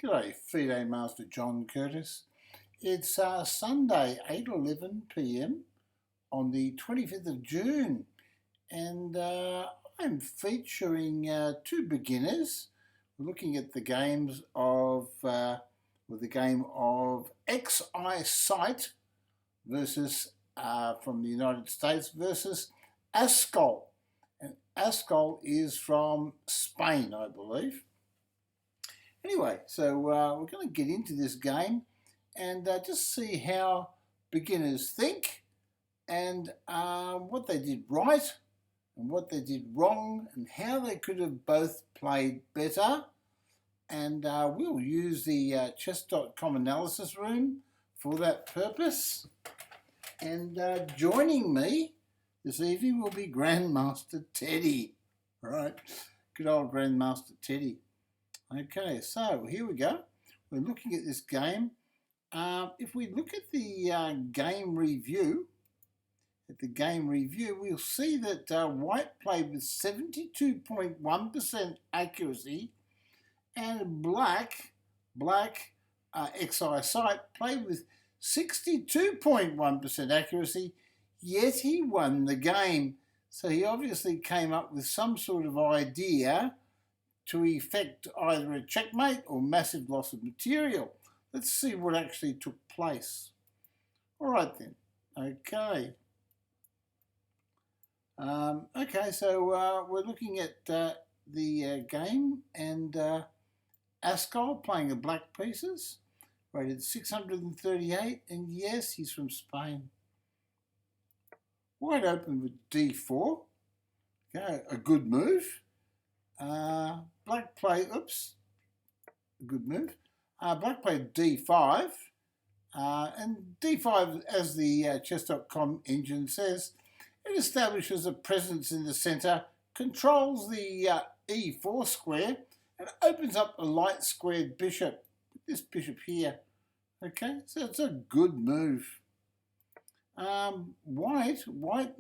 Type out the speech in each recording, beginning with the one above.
G'day, FIDE Master John Curtis. It's Sunday, 8:11 p.m. on the 25th of June, and I'm featuring two beginners. We're looking at the games of the game of Xxeyesight versus from the United States versus ascoll, and ascoll is from Spain, I believe. Anyway, so we're going to get into this game and just see how beginners think and what they did right and what they did wrong and how they could have both played better. And we'll use the chess.com analysis room for that purpose. And joining me this evening will be Grandmaster Teddy. All right, good old Grandmaster Teddy. Okay, so here we go. We're looking at this game. If we look at the game review, we'll see that White played with 72.1% accuracy, and Black Xxeyesight played with 62.1% accuracy. Yet he won the game. So he obviously came up with some sort of idea to effect either a checkmate or massive loss of material. Let's see what actually took place. All right then. Okay. So we're looking at the game, and ascoll playing the black pieces, rated 638, and yes, he's from Spain. White opened with d4. Okay, a good move. Black played, good move. Black played d5, and d5, as the chess.com engine says, it establishes a presence in the centre, controls the e4 square, and opens up a light squared bishop, this bishop here. Okay, so it's a good move. White,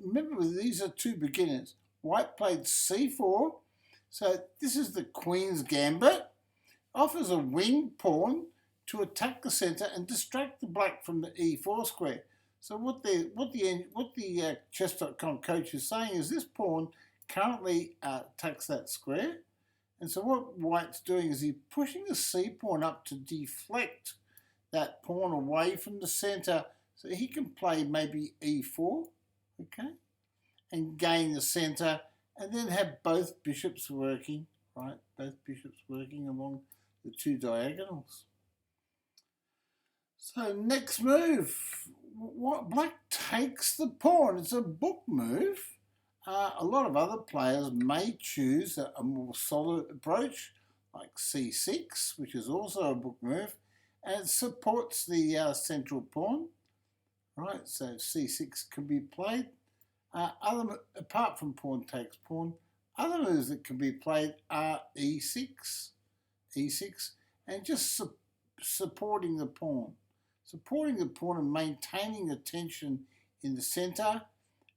remember these are two beginners. White played c4. So this is the Queen's Gambit, offers a winged pawn to attack the centre and distract the black from the e4 square. So what the chess.com coach is saying is this pawn currently attacks that square, and so what White's doing is he's pushing the c pawn up to deflect that pawn away from the centre, so he can play maybe e4, okay, and gain the centre. And then have both bishops working, right? Both bishops working along the two diagonals. So next move, Black takes the pawn. It's a book move. A lot of other players may choose a more solid approach, like c6, which is also a book move, and it supports the central pawn, right? So c6 can be played. Apart from pawn takes pawn, other moves that can be played are e6, and just supporting the pawn and maintaining the tension in the centre.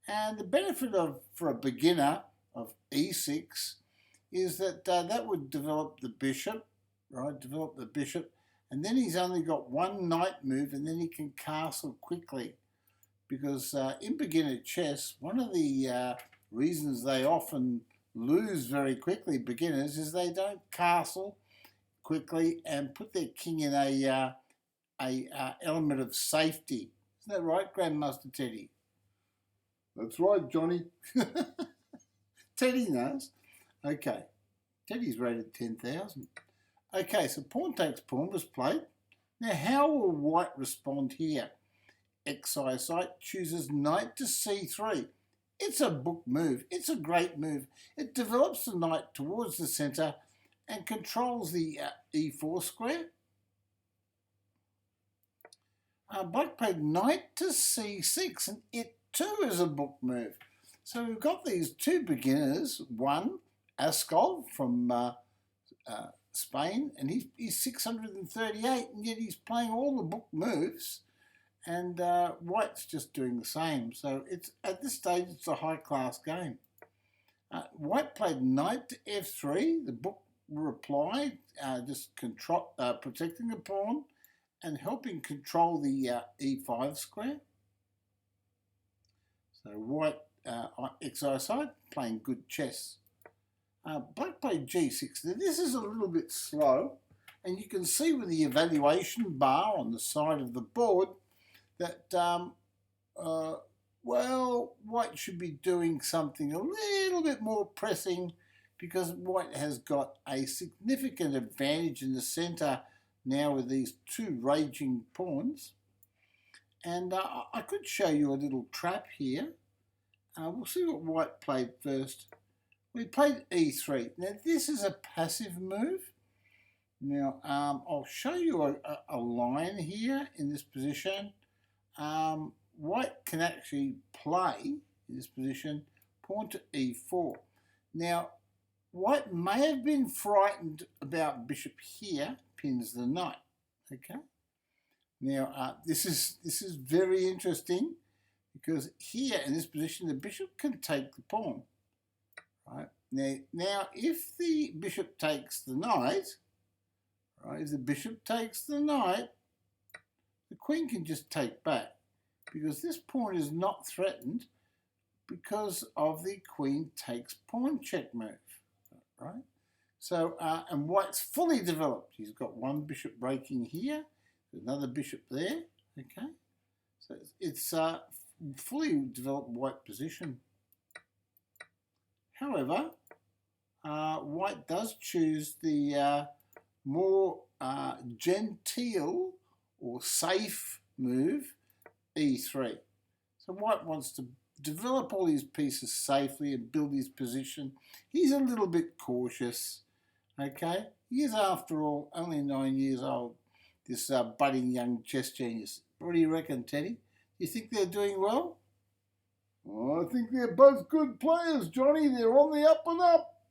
And the benefit for a beginner of e6 is that that would develop the bishop, right? And then he's only got one knight move, and then he can castle quickly. Because in beginner chess, one of the reasons they often lose very quickly, beginners, is they don't castle quickly and put their king in a element of safety. Isn't that right, Grandmaster Teddy? That's right, Johnny. Teddy knows. Okay, Teddy's rated 10,000. Okay, so pawn takes pawn was played. Now, how will White respond here? Xxeyesight chooses knight to c3. It's a book move. It's a great move. It develops the knight towards the centre and controls the e4 square. Black played knight to c6, and it too is a book move. So we've got these two beginners. One, ascoll from Spain, and he's 638, and yet he's playing all the book moves. And White's just doing the same. So it's at this stage, it's a high-class game. White played knight to f3, the book reply, just protecting the pawn and helping control the e5 square. So white Xxeyesight playing good chess. Black played g6. Now this is a little bit slow, and you can see with the evaluation bar on the side of the board that, well, white should be doing something a little bit more pressing, because white has got a significant advantage in the centre now with these two raging pawns. And I could show you a little trap here. We'll see what white played first. We played e3. Now this is a passive move. Now I'll show you a line here in this position. White can actually play in this position pawn to e4. Now white may have been frightened about bishop here, pins the knight. Okay. Now this is very interesting, because here in this position the bishop can take the pawn. Right. Now if the bishop takes the knight, right, if the bishop takes the knight, the queen can just take back, because this pawn is not threatened because of the queen takes pawn check move. Right. So and white's fully developed. He's got one bishop breaking here, another bishop there. Okay. So it's fully developed white position. However, white does choose the more genteel or safe move, e3. So white wants to develop all his pieces safely and build his position. He's a little bit cautious. Okay, he is, after all, only 9 years old, this budding young chess genius. What do you reckon, Teddy? You think they're doing well? Oh, I think they're both good players, Johnny. They're on the up and up.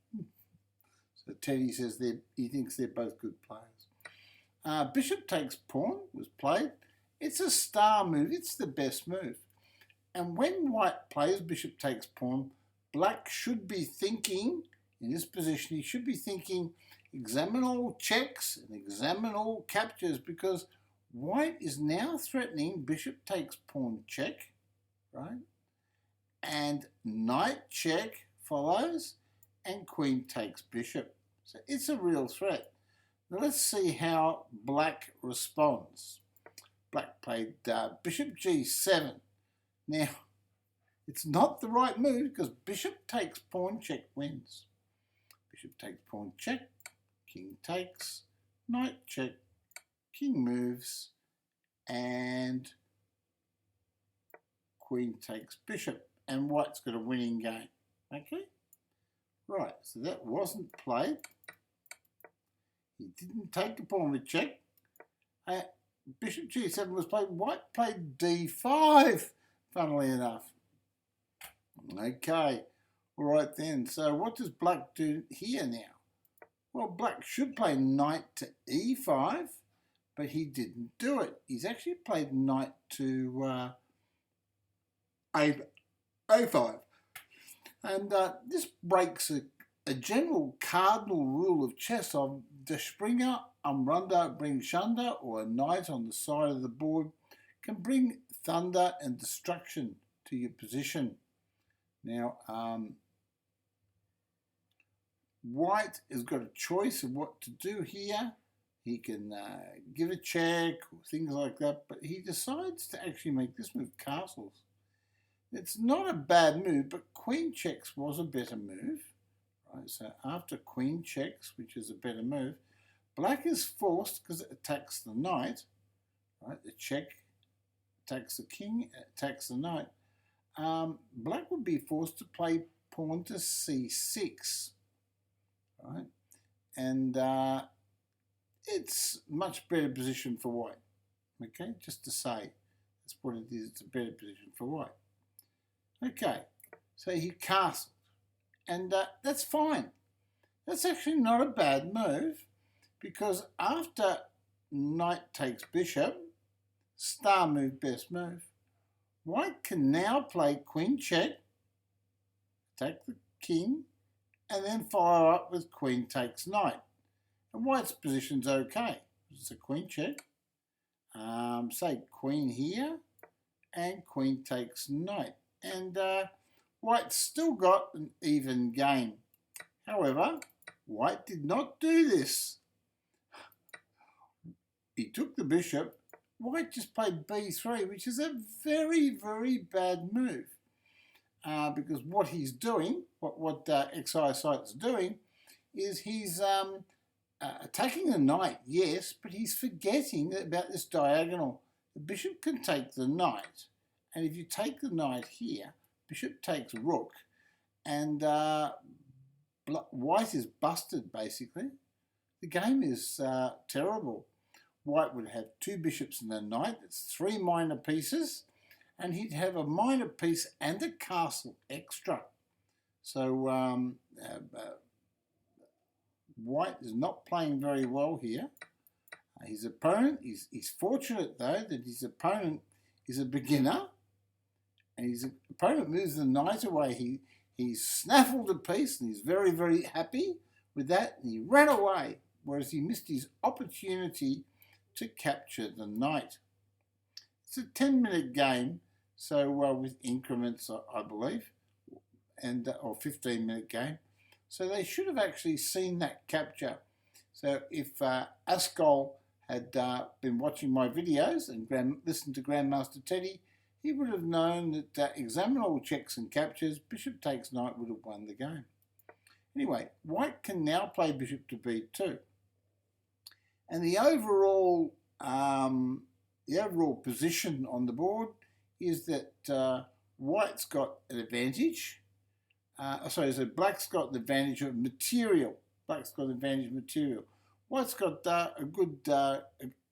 So Teddy says he thinks they're both good players. Bishop takes pawn was played. It's a star move. It's the best move. And when white plays bishop takes pawn, black should be thinking, in this position, he should be thinking, examine all checks and examine all captures, because white is now threatening bishop takes pawn check, right? And knight check follows, and queen takes bishop. So it's a real threat. Now let's see how black responds. Black played bishop g7. Now, it's not the right move, because bishop takes pawn check wins. Bishop takes pawn check, king takes, knight check, king moves, and queen takes bishop. And white's got a winning game. Okay? Right, so that wasn't played. He didn't take the pawn with check. Bishop g7 was played. White played d5, funnily enough. Okay, all right then. So what does black do here now? Well, black should play knight to e5, but he didn't do it. He's actually played knight to a5. And this breaks a general cardinal rule of chess of the Springer, Umrunda bring Shunda, or a knight on the side of the board can bring thunder and destruction to your position. Now, white has got a choice of what to do here. He can give a check or things like that, but he decides to actually make this move, castles. It's not a bad move, but queen checks was a better move. Right, so after queen checks, which is a better move, black is forced, because it attacks the knight, right? The check attacks the king, attacks the knight. Black would be forced to play pawn to c6, right? And it's much better position for white. Okay, just to say, that's what it is. It's a better position for white. Okay, so he castled, and that's fine. That's actually not a bad move, because after knight takes bishop, star move, best move, white can now play queen check, attack the king, and then follow up with queen takes knight. And white's position's okay. It's a queen check. Say queen here, and queen takes knight. And white's still got an even game. However, white did not do this. He took the bishop. White just played b3, which is a very, very bad move. Because what he's doing, what Xxeyesight's doing, is he's attacking the knight, yes, but he's forgetting about this diagonal. The bishop can take the knight, and if you take the knight here, bishop takes rook, and white is busted, basically. The game is terrible. White would have two bishops and a knight. That's three minor pieces, and he'd have a minor piece and a castle extra. So white is not playing very well here. His opponent, he's fortunate though that his opponent is a beginner, and his opponent moves the knight away. He's snaffled a piece and he's very, very happy with that, and he ran away, whereas he missed his opportunity to capture the knight. It's a 10-minute game, so with increments, I believe, and or 15-minute game. So they should have actually seen that capture. So if ascoll had been watching my videos and listened to Grandmaster Teddy, he would have known that examine all checks and captures, bishop takes knight would have won the game. Anyway, white can now play bishop to b2. And the overall position on the board is that white's got an advantage. So black's got the advantage of material. Black's got the advantage of material. White's got a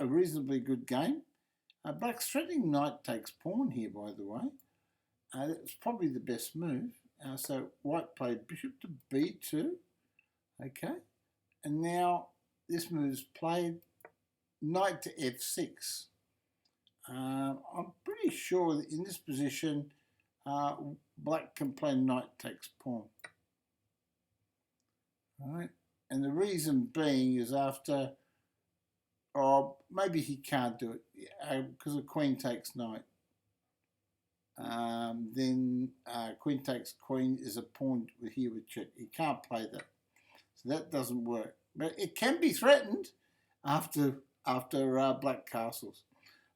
reasonably good game. Black's threatening knight takes pawn here, by the way. That's probably the best move. So white played bishop to b2. Okay. And now this move's played knight to f6. I'm pretty sure that in this position, black can play knight takes pawn. All right. And the reason being is after, or maybe he can't do it because of queen takes knight. Then queen takes queen is a pawn here with check. He can't play that. So that doesn't work. But it can be threatened after black castles.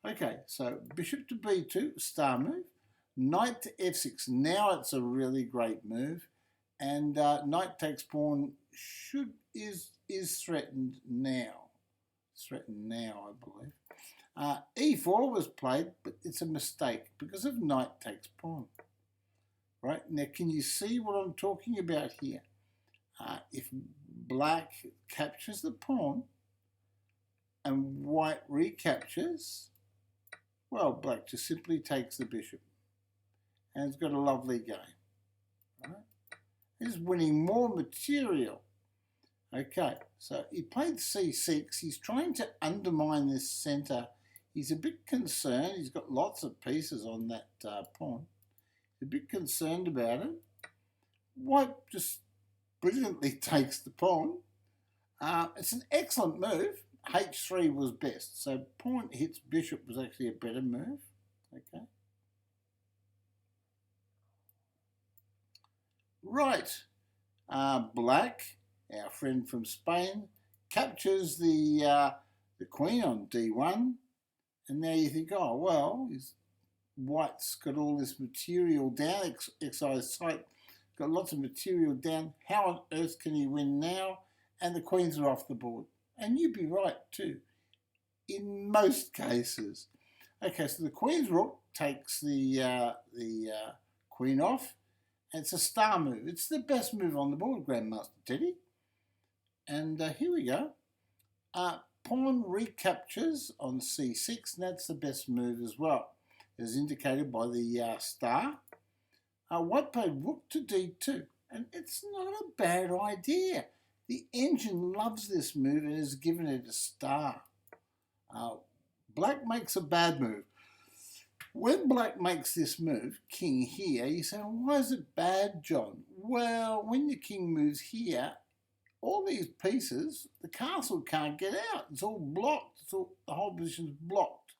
Okay, so bishop to b2, star move. Knight to f6. Now it's a really great move. And knight takes pawn is threatened now. It's threatened now, I believe. E4 was played, but it's a mistake because of knight takes pawn. Right, now can you see what I'm talking about here? If black captures the pawn and white recaptures, well, black just simply takes the bishop. And it's got a lovely game. Right? He's winning more material. Okay, so he played c6. He's trying to undermine this centre. He's a bit concerned. He's got lots of pieces on that pawn. He's a bit concerned about it. White just brilliantly takes the pawn. It's an excellent move. h3 was best. So pawn hits bishop was actually a better move. Okay. Right. Black, our friend from Spain, captures the queen on d1. And now you think, oh, well, white's got all this material down. Xxeyesight's got lots of material down. How on earth can he win now? And the queens are off the board. And you'd be right too, in most cases. Okay, so the queen's rook takes the queen off. And it's a star move. It's the best move on the board, Grandmaster Teddy. And here we go. Pawn recaptures on c6, and that's the best move as well, as indicated by the star. White played rook to d2, and it's not a bad idea. The engine loves this move and has given it a star. Black makes a bad move. When black makes this move, king here, you say, well, why is it bad, John? Well, when the king moves here, all these pieces, the castle can't get out. It's all blocked. The whole position's blocked.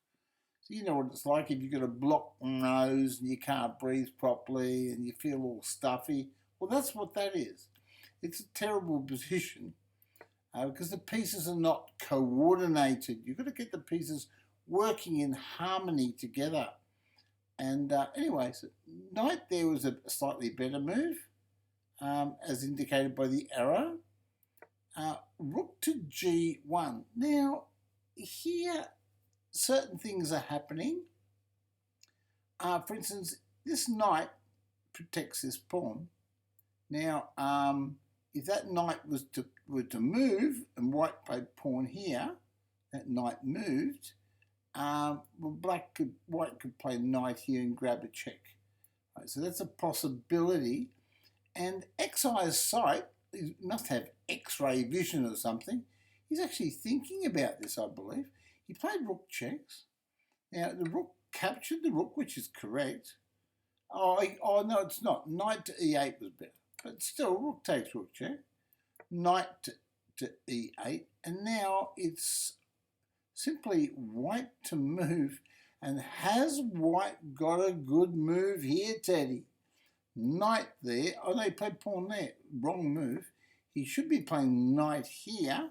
So you know what it's like if you've got a blocked nose and you can't breathe properly and you feel all stuffy. Well, that's what that is. It's a terrible position because the pieces are not coordinated. You've got to get the pieces working in harmony together. And anyway, so knight there was a slightly better move, as indicated by the arrow. Rook to g1. Now, here, certain things are happening. For instance, this knight protects this pawn. Now, if that knight were to move, and white played pawn here, that knight moved, well, white could play knight here and grab a check. Right, so that's a possibility. And Xxeyesight, he must have X-ray vision or something. He's actually thinking about this, I believe. He played rook checks. Now, the rook captured the rook, which is correct. Oh no, it's not. Knight to e8 was better. But still, rook takes rook check. Knight to e8. And now it's simply white to move. And has white got a good move here, Teddy? Knight there. Oh, no, he played pawn there. Wrong move. He should be playing knight here.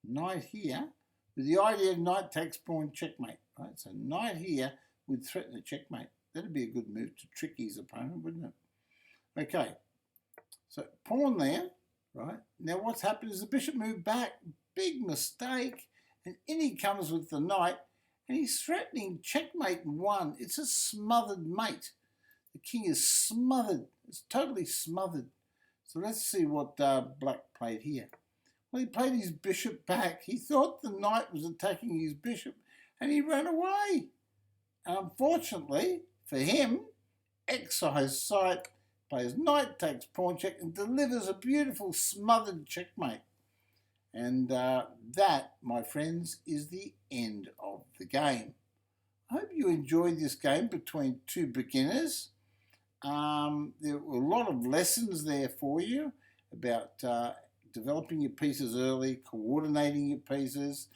Knight here. With the idea of knight takes pawn checkmate. Right? So knight here would threaten a checkmate. That'd be a good move to trick his opponent, wouldn't it? Okay. So pawn there. Right. Now what's happened is the bishop moved back. Big mistake. And in he comes with the knight. And he's threatening checkmate in one. It's a smothered mate. The king is smothered. It's totally smothered. So let's see what black played here. Well, he played his bishop back. He thought the knight was attacking his bishop, and he ran away. Unfortunately for him, Xxeyesight plays knight takes pawn check and delivers a beautiful smothered checkmate. And that, my friends, is the end of the game. I hope you enjoyed this game between two beginners. There were a lot of lessons there for you about developing your pieces early, coordinating your pieces,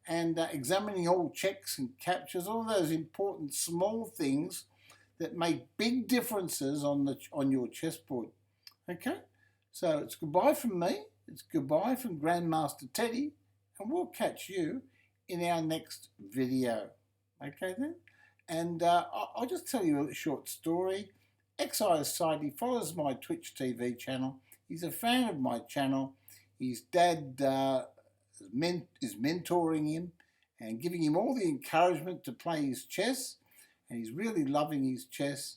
and examining all checks and captures, all those important small things that make big differences on your chessboard. Okay, so it's goodbye from me. It's goodbye from Grandmaster Teddy, and we'll catch you in our next video. Okay then, and I'll just tell you a short story. Xxeyesight, he follows my Twitch TV channel. He's a fan of my channel. His dad is mentoring him and giving him all the encouragement to play his chess, and he's really loving his chess.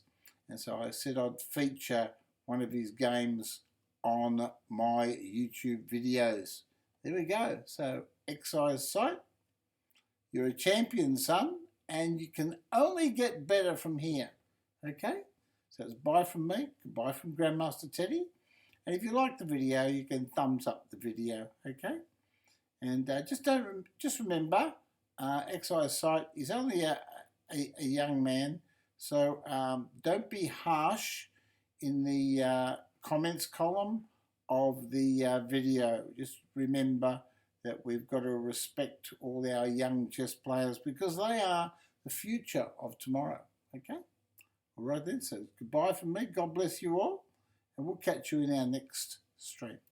And so I said I'd feature one of his games on my YouTube videos. There we go. So Xxeyesight, you're a champion, son, and you can only get better from here. Okay? So it's bye from me, goodbye from Grandmaster Teddy. And if you like the video, you can thumbs up the video, okay? And just remember, Xxeyesight is only a young man, so don't be harsh in the comments column of the video. Just remember that we've got to respect all our young chess players because they are the future of tomorrow, okay? All right then, so goodbye from me. God bless you all, and we'll catch you in our next stream.